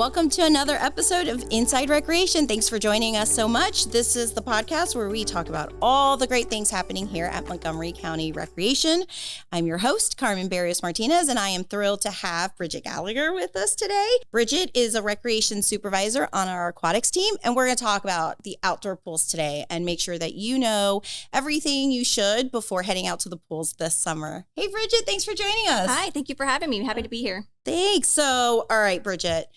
welcome to another episode of Inside Recreation. Thanks for joining us so much. This is the podcast where we talk about all the great things happening here at Montgomery County Recreation. I'm your host, Carmen Barrios Martinez, and I am thrilled to have Bridget Gallagher with us today. Bridget is a recreation supervisor on our aquatics team, and we're going to talk about the outdoor pools today and make sure that you know everything you should before heading out to the pools this summer. Hey, Bridget, thanks for joining us. Hi, thank you for having me. I'm happy to be here. Thanks. So, all right, Bridget,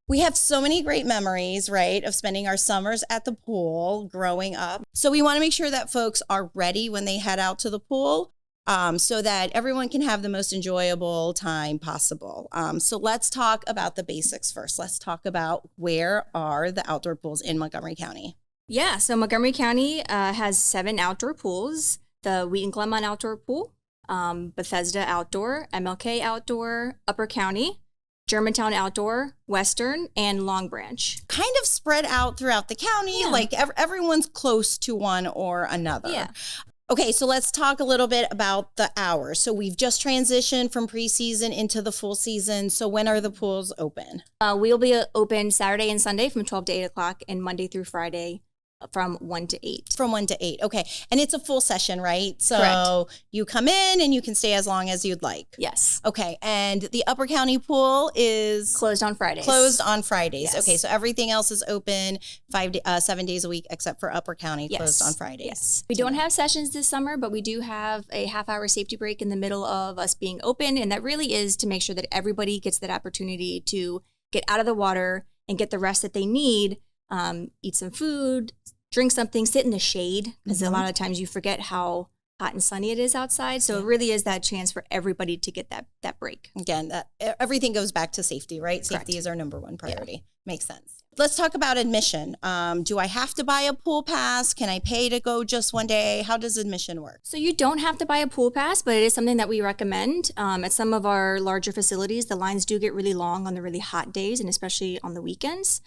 we have so many great memories, right, of spending our summers at the pool growing up. So we want to make sure that folks are ready when they head out to the pool so that everyone can have the most enjoyable time possible. So let's talk about the basics first. Let's talk about where are the outdoor pools in Montgomery County? Yeah, so Montgomery County has 7 outdoor pools. The Wheaton-Glenmont Outdoor Pool, Bethesda Outdoor, MLK Outdoor, Upper County, Germantown Outdoor, Western, and Long Branch. Kind of spread out throughout the county, like everyone's close to one or another. Yeah. Okay, so let's talk a little bit about the hours. So we've just transitioned from preseason into the full season. So when are the pools open? We'll be open Saturday and Sunday from 12 to 8 o'clock and Monday through Friday from 1 to 8. From 1 to 8. Okay. And it's a full session, right? So Correct. You come in and you can stay as long as you'd like. Yes. Okay. And the Upper County pool is Closed on Fridays. Closed on Fridays. Yes. Okay. So everything else is open 7 days a week except for Upper County, Yes. closed on Fridays. Yes. We don't have sessions this summer, but we do have a half-hour safety break in the middle of us being open. And that really is to make sure that everybody gets that opportunity to get out of the water and get the rest that they need, eat some food, drink something, sit in the shade, because a lot of times you forget how hot and sunny it is outside. So it really is that chance for everybody to get that break. Again, everything goes back to safety, right? Correct. Safety is our number one priority. Makes sense. Let's talk about admission. Do I have to buy a pool pass? Can I pay to go just one day? How does admission work? So you don't have to buy a pool pass, but it is something that we recommend. At some of our larger facilities, the lines do get really long on the really hot days and especially on the weekends.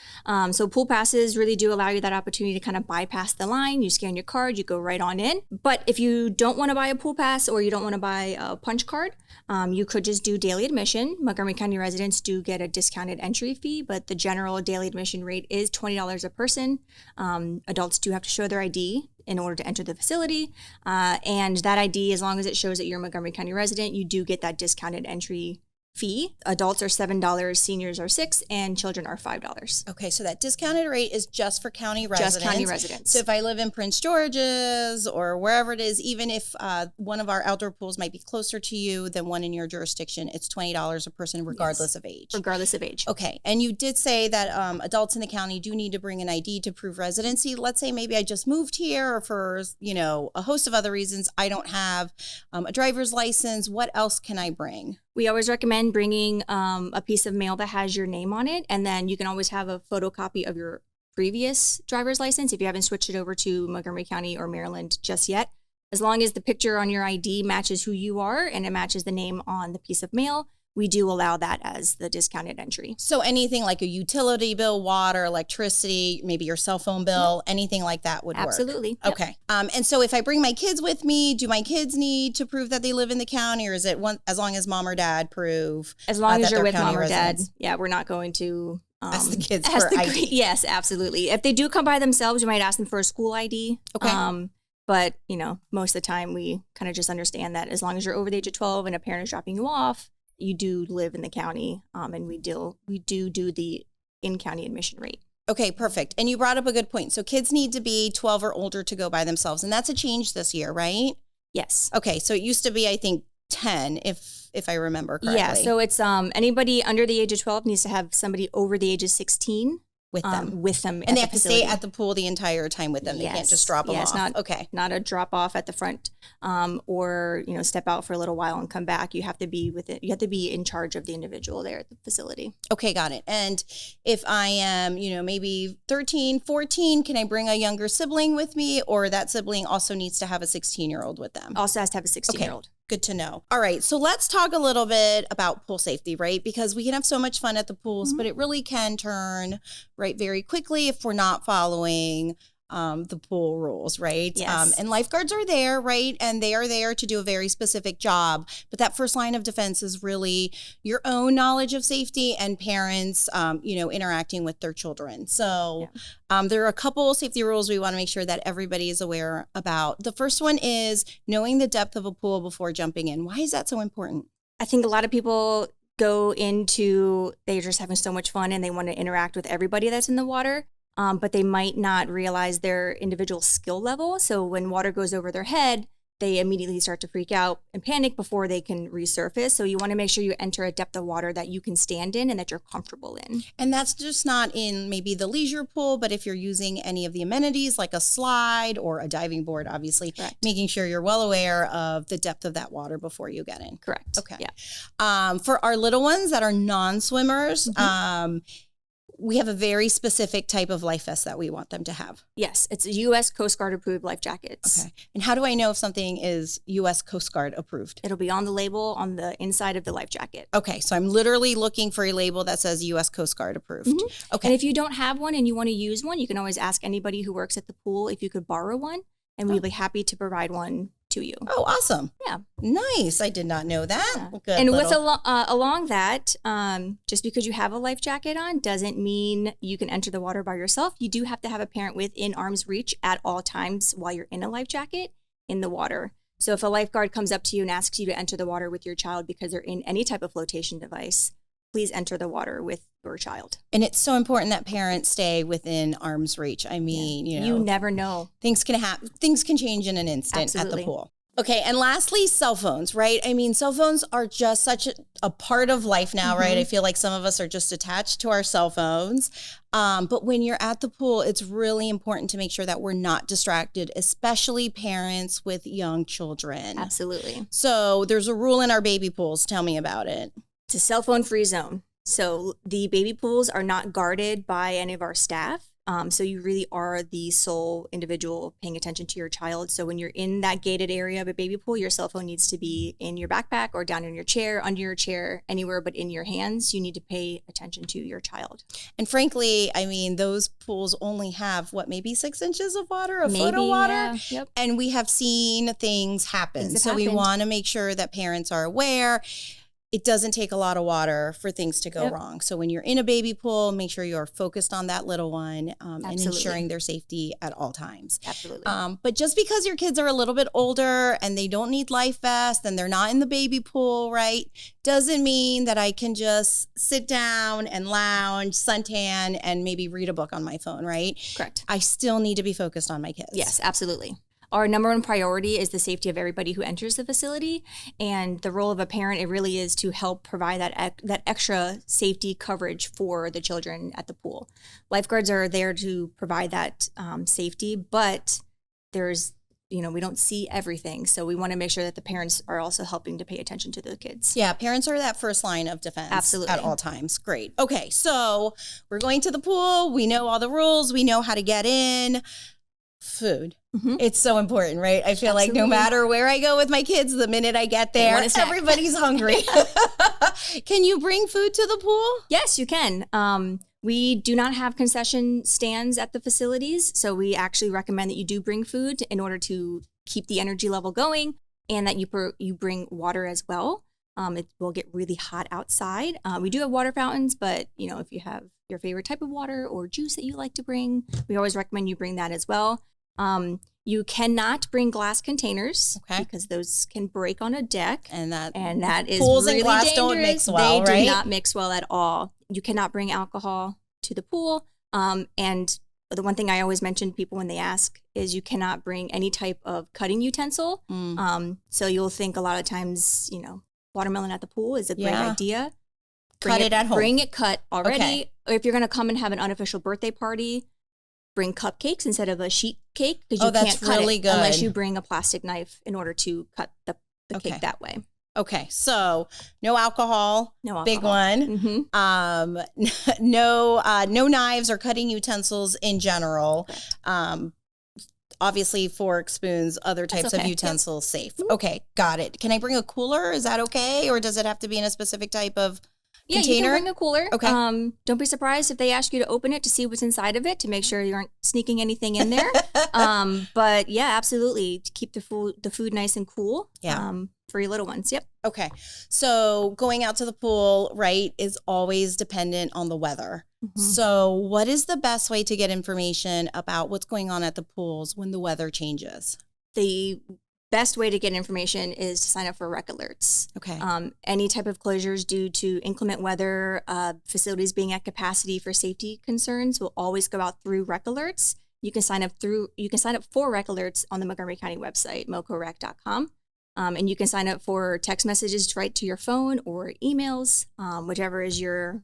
So pool passes really do allow you that opportunity to kind of bypass the line. You scan your card, you go right on in. But if you don't want to buy a pool pass or you don't want to buy a punch card, you could just do daily admission. Montgomery County residents do get a discounted entry fee, but the general daily admission rate is $20 a person. Adults do have to show their ID in order to enter the facility. And that ID, as long as it shows that you're a Montgomery County resident, you do get that discounted entry fee. Adults are $7, seniors are $6, and children are $5. Okay, so that discounted rate is just for county residents. Just county residents. So if I live in Prince George's or wherever it is, even if one of our outdoor pools might be closer to you than one in your jurisdiction, it's $20 a person regardless of age. Regardless of age. Okay, and you did say that adults in the county do need to bring an ID to prove residency. Let's say maybe I just moved here or for, a host of other reasons, I don't have a driver's license. What else can I bring? We always recommend bringing a piece of mail that has your name on it, and then you can always have a photocopy of your previous driver's license if you haven't switched it over to Montgomery County or Maryland just yet. As long as the picture on your ID matches who you are and it matches the name on the piece of mail, we do allow that as the discounted entry. So anything like a utility bill, water, electricity, maybe your cell phone bill, anything like that would work. Absolutely. Yep. Okay. And so if I bring my kids with me, do my kids need to prove that they live in the county, or is it as long as mom or dad prove? As long as that you're they're with county mom or dad, residents? we're not going to Ask the kids ask for the- ID. Yes, absolutely. If they do come by themselves, you might ask them for a school ID. Okay. But, most of the time we kind of just understand that as long as you're over the age of 12 and a parent is dropping you off, you do live in the county, and we do the in-county admission rate. Okay, perfect. And you brought up a good point. So kids need to be 12 or older to go by themselves, and that's a change this year, right? Yes. Okay, so it used to be, I think, 10, if I remember correctly. Yeah, so it's anybody under the age of 12 needs to have somebody over the age of 16 with them. And they have to stay at the pool the entire time with them. They can't just drop them off. Not a drop off at the front, or step out for a little while and come back. You have to be with it. You have to be in charge of the individual there at the facility. Okay, got it. And if I am, maybe 13, 14, can I bring a younger sibling with me, or that sibling also needs to have a 16-year-old with them? Also has to have a 16-year-old. Good to know. All right. So let's talk a little bit about pool safety, right? Because we can have so much fun at the pools, but it really can turn, right, very quickly if we're not following the pool rules, right? Yes. And lifeguards are there, right? And they are there to do a very specific job. But that first line of defense is really your own knowledge of safety and parents, interacting with their children. So there are a couple safety rules we want to make sure that everybody is aware about. The first one is knowing the depth of a pool before jumping in. Why is that so important? I think a lot of people go into, they're just having so much fun and they want to interact with everybody that's in the water, but they might not realize their individual skill level. So when water goes over their head, they immediately start to freak out and panic before they can resurface. So you want to make sure you enter a depth of water that you can stand in and that you're comfortable in. And that's just not in maybe the leisure pool, but if you're using any of the amenities like a slide or a diving board, obviously, Correct. making sure you're well aware of the depth of that water before you get in. Correct. Okay. Yeah. For our little ones that are non-swimmers, we have a very specific type of life vest that we want them to have. Yes, it's U.S. Coast Guard approved life jackets. Okay. And how do I know if something is U.S. Coast Guard approved? It'll be on the label on the inside of the life jacket. Okay. So I'm literally looking for a label that says U.S. Coast Guard approved. Okay. And if you don't have one and you want to use one, you can always ask anybody who works at the pool if you could borrow one, and we'd be happy to provide one to you. Oh, awesome. Yeah. Nice. I did not know that. Yeah. Good And little- with along that, just because you have a life jacket on doesn't mean you can enter the water by yourself. You do have to have a parent within arm's reach at all times while you're in a life jacket in the water. So if a lifeguard comes up to you and asks you to enter the water with your child because they're in any type of flotation device, please enter the water with your child. And it's so important that parents stay within arm's reach. I mean, You never know. things can happen. Things can change in an instant at Absolutely. the pool. Okay. And lastly, cell phones, right? I mean, cell phones are just such a part of life now, right? I feel like some of us are just attached to our cell phones. But when you're at the pool, it's really important to make sure that we're not distracted, especially parents with young children. Absolutely. So there's a rule in our baby pools. Tell me about it. It's a cell phone free zone. So the baby pools are not guarded by any of our staff. So you really are the sole individual paying attention to your child. So when you're in that gated area of a baby pool, your cell phone needs to be in your backpack or down in your chair, under your chair, anywhere but in your hands. You need to pay attention to your child. And frankly, I mean, those pools only have maybe 6 inches of water, a foot of water. Yeah. Yep. And we have seen things happen. Things have So we happened. want to make sure that parents are aware. It doesn't take a lot of water for things to go Yep. wrong. So when you're in a baby pool, make sure you're focused on that little one and Absolutely. ensuring their safety at all times. Absolutely. But just because your kids are a little bit older and they don't need life vests and they're not in the baby pool, right, doesn't mean that I can just sit down and lounge, suntan, and maybe read a book on my phone, right? Correct. I still need to be focused on my kids. Yes, absolutely. Our number one priority is the safety of everybody who enters the facility, and the role of a parent, it really is to help provide that extra safety coverage for the children at the pool. Lifeguards are there to provide that safety, but there's, we don't see everything, so we want to make sure that the parents are also helping to pay attention to the kids. Yeah, parents are that first line of defense. Absolutely. At all times. Great. Okay, so we're going to the pool. We know all the rules. We know how to get in. Food. Mhm. It's so important, right? I feel like no Absolutely. matter where I go with my kids, the minute I get there, want a snack. everybody's hungry. Can you bring food to the pool? Yes, you can. We do not have concession stands at the facilities, so we actually recommend that you do bring food in order to keep the energy level going, and that you bring water as well. It will get really hot outside. We do have water fountains, but if you have your favorite type of water or juice that you like to bring, we always recommend you bring that as well. You cannot bring glass containers because those can break on a deck. And that is pools really and glass dangerous. don't mix well, They right? do not mix well at all. You cannot bring alcohol to the pool. And the one thing I always mention to people when they ask is you cannot bring any type of cutting utensil. So you'll think a lot of times, watermelon at the pool is a great idea. Cut it at home. Bring it cut already. Okay. If you're going to come and have an unofficial birthday party, bring cupcakes instead of a sheet cake, because you that's can't cut really it good. unless you bring a plastic knife in order to cut the Okay. cake that way. Okay, so no alcohol. No alcohol. Big one. Mm-hmm. No knives or cutting utensils in general. Obviously, forks, spoons, other types of okay. utensils, safe. Okay, got it. Can I bring a cooler? Is that okay? Or does it have to be in a specific type of Yeah, you container? can bring a cooler. Okay. Don't be surprised if they ask you to open it to see what's inside of it to make sure you aren't sneaking anything in there. But yeah, absolutely. To keep the food nice and cool. Yeah. For your little ones. Yep. Okay. So going out to the pool, right, is always dependent on the weather. Mm-hmm. So what is the best way to get information about what's going on at the pools when the weather changes? The best way to get information is to sign up for rec alerts. Okay. Any type of closures due to inclement weather, facilities being at capacity for safety concerns will always go out through rec alerts. You can sign up for rec alerts on the Montgomery County website, mocorec.com. And you can sign up for text messages right to your phone or emails, whichever is your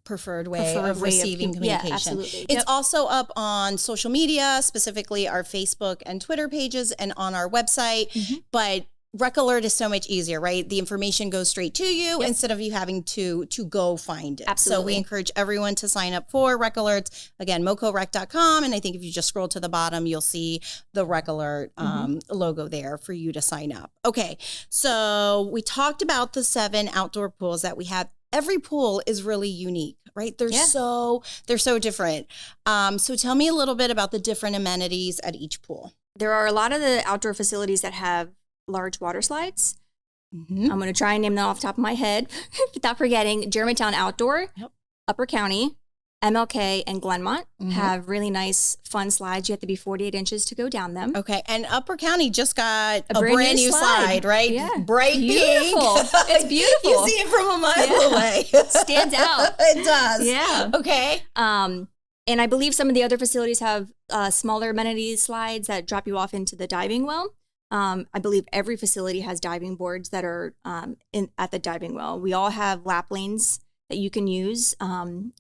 preferred way of receiving communication. Yeah, absolutely. It's also up on social media, specifically our Facebook and Twitter pages and on our website. Mm-hmm. But Rec Alert is so much easier, right? The information goes straight to you instead of you having to go find it. Absolutely. So we encourage everyone to sign up for Rec Alerts. Again, mocorec.com. And I think if you just scroll to the bottom, you'll see the Rec Alert logo there for you to sign up. Okay. So we talked about the 7 outdoor pools that we have. Every pool is really unique, right? They're so different. So tell me a little bit about the different amenities at each pool. There are a lot of the outdoor facilities that have large water slides. Mm-hmm. I'm going to try and name them off the top of my head without forgetting. Germantown Outdoor, Upper County, MLK, and Glenmont have really nice, fun slides. You have to be 48 inches to go down them. Okay. And Upper County just got a brand new slide, right? Yeah. Bright beautiful. pink. It's beautiful. You see it from a mile away. Stands out. It does. Yeah. Okay. And I believe some of the other facilities have smaller amenities slides that drop you off into the diving well. I believe every facility has diving boards that are at the diving well. We all have lap lanes that you can use.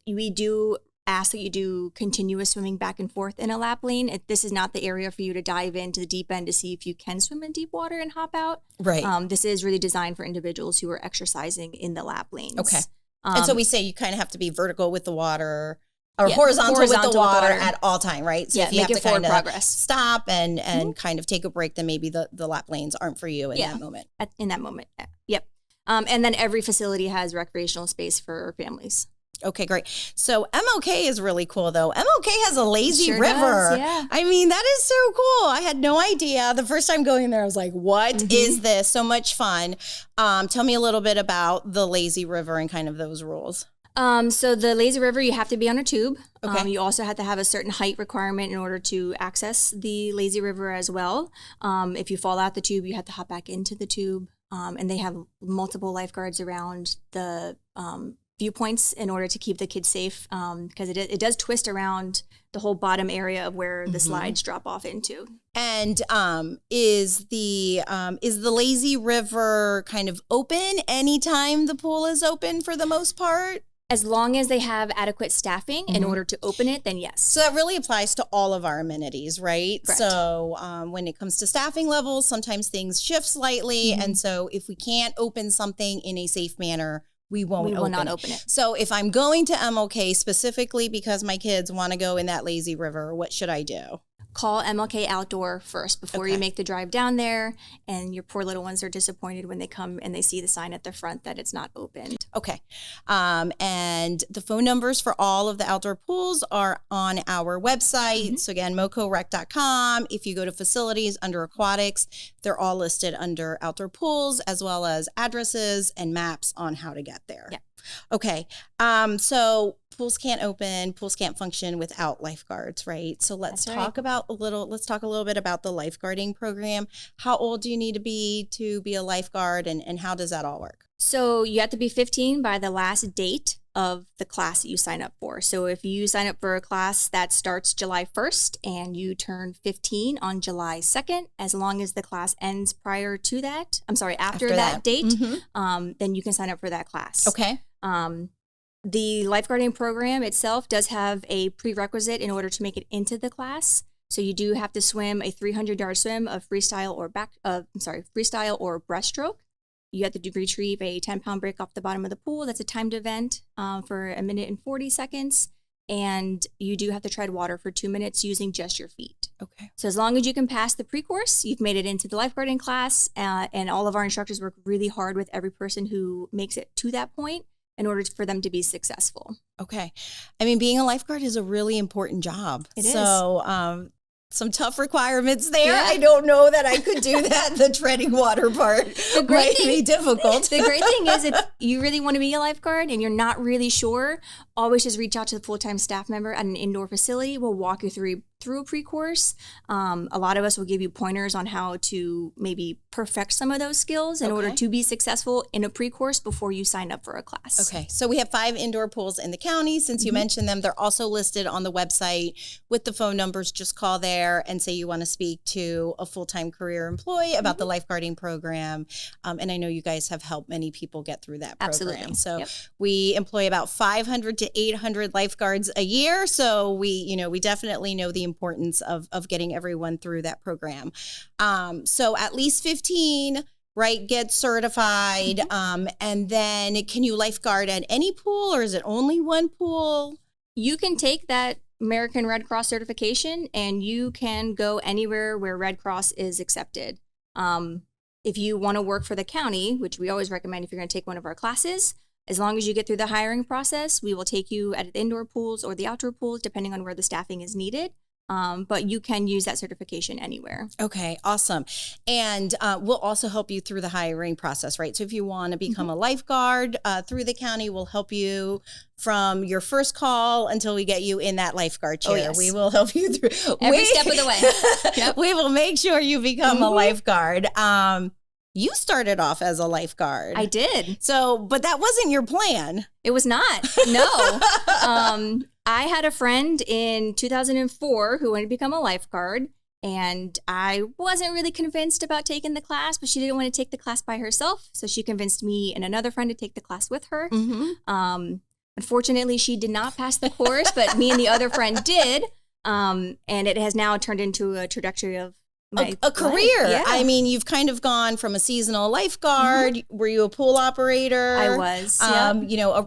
We do ask that you do continuous swimming back and forth in a lap lane. This is not the area for you to dive into the deep end to see if you can swim in deep water and hop out. Right. This is really designed for individuals who are exercising in the lap lanes. Okay. And so we say you kind of have to be vertical with the water or horizontal with the water at all time, right? So if you have to kind of stop and kind of take a break, then maybe the lap lanes aren't for you in that moment. In that moment. Yep. And then every facility has recreational space for families. Okay, great. So MLK is really cool, though. MLK has a lazy river. Does, yeah. I mean, that is so cool. I had no idea. The first time going there, I was like, what is this? So much fun. Tell me a little bit about the lazy river and kind of those rules. So the lazy river, you have to be on a tube. Okay. You also have to have a certain height requirement in order to access the lazy river as well. If you fall out the tube, you have to hop back into the tube. And they have multiple lifeguards around the viewpoints in order to keep the kids safe, because it does twist around the whole bottom area of where the slides drop off into. And is the lazy river kind of open anytime the pool is open for the most part? As long as they have adequate staffing in order to open it, then yes. So that really applies to all of our amenities, right? Correct. So when it comes to staffing levels, sometimes things shift slightly. And so if we can't open something in a safe manner, we will not open it. So if I'm going to MLK specifically because my kids want to go in that lazy river, what should I do? Call MLK Outdoor first before you make the drive down there, and your poor little ones are disappointed when they come and they see the sign at the front that it's not opened. Okay. And the phone numbers for all of the outdoor pools are on our website. So again, mocorec.com. If you go to facilities under aquatics, they're all listed under outdoor pools, as well as addresses and maps on how to get there. Yeah. Okay. So pools can't open, pools can't function without lifeguards, right? So let's talk a little bit about the lifeguarding program. How old do you need to be a lifeguard, and how does that all work? So you have to be 15 by the last date of the class that you sign up for. So if you sign up for a class that starts July 1st and you turn 15 on July 2nd, as long as the class ends after that date, then you can sign up for that class. Okay. The lifeguarding program itself does have a prerequisite in order to make it into the class. So you do have to swim a 300-yard swim of freestyle or breaststroke. You have to retrieve a 10-pound brick off the bottom of the pool. That's a timed event for 1 minute and 40 seconds. and you do have to tread water for 2 minutes using just your feet. Okay. So as long as you can pass the pre-course, you've made it into the lifeguarding class, and all of our instructors work really hard with every person who makes it to that point in order for them to be successful. Okay. I mean, being a lifeguard is a really important job. It is. So, some tough requirements there. Yeah. I don't know that I could do that. The treading water part might be difficult. The great thing is, if you really want to be a lifeguard and you're not really sure, always just reach out to the full-time staff member at an indoor facility. We'll walk you through a pre-course. A lot of us will give you pointers on how to maybe perfect some of those skills in order to be successful in a pre-course before you sign up for a class. Okay. So we have 5 indoor pools in the county. Since you mentioned them, they're also listed on the website with the phone numbers. Just call there and say you want to speak to a full-time career employee about the lifeguarding program. And I know you guys have helped many people get through that program. Absolutely. So we employ about 500 to 800 lifeguards a year. So we definitely know the importance of getting everyone through that program. So at least 15, right, get certified. And then can you lifeguard at any pool, or is it only one pool? You can take that American Red Cross certification and you can go anywhere where Red Cross is accepted. If you want to work for the county, which we always recommend if you're going to take one of our classes, as long as you get through the hiring process, we will take you at the indoor pools or the outdoor pools, depending on where the staffing is needed. But you can use that certification anywhere. Okay, awesome. And we'll also help you through the hiring process, right? So if you want to become a lifeguard through the county, we'll help you from your first call until we get you in that lifeguard chair. Yes. We will help you through Every step of the way. Yep. We will make sure you become a lifeguard. You started off as a lifeguard. I did. So, but that wasn't your plan. It was not. No. I had a friend in 2004 who wanted to become a lifeguard, and I wasn't really convinced about taking the class, but she didn't want to take the class by herself. So she convinced me and another friend to take the class with her. Unfortunately, she did not pass the course, but me and the other friend did. And it has now turned into a trajectory of a career. Yeah. I mean, you've kind of gone from a seasonal lifeguard. Were you a pool operator? I was.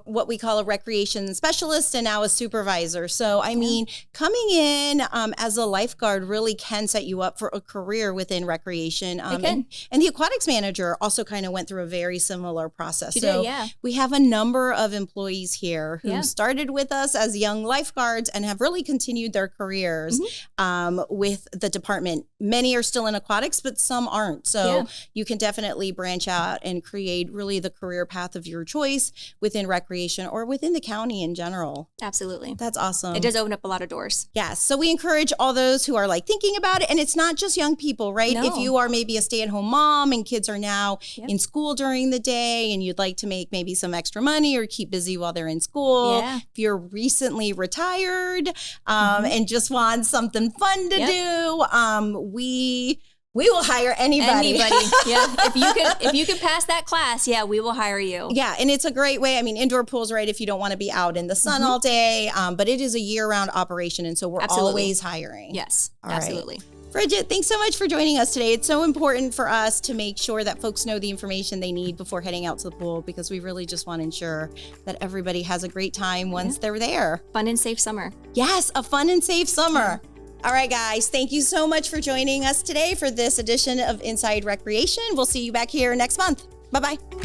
What we call a recreation specialist, and now a supervisor. So, I mean, coming in as a lifeguard really can set you up for a career within recreation. And the aquatics manager also kind of went through a very similar process. She did, yeah. We have a number of employees here who started with us as young lifeguards and have really continued their careers with the department. Many are still in aquatics, but some aren't. So you can definitely branch out and create really the career path of your choice within recreation or within the county in general. Absolutely. That's awesome. It does open up a lot of doors. Yes. So we encourage all those who are like thinking about it. And it's not just young people, right? No. If you are maybe a stay-at-home mom and kids are now in school during the day and you'd like to make maybe some extra money or keep busy while they're in school. Yeah. If you're recently retired and just want something fun to do, we will hire anybody. Yeah. If you can pass that class, we will hire you. Yeah. And it's a great way. I mean, indoor pools, right? If you don't want to be out in the sun all day, but it is a year-round operation. And so we're always hiring. Yes, all absolutely. Right. Bridget, thanks so much for joining us today. It's so important for us to make sure that folks know the information they need before heading out to the pool, because we really just want to ensure that everybody has a great time once they're there. Fun and safe summer. Yes, a fun and safe summer. All right, guys, thank you so much for joining us today for this edition of Inside Recreation. We'll see you back here next month. Bye-bye.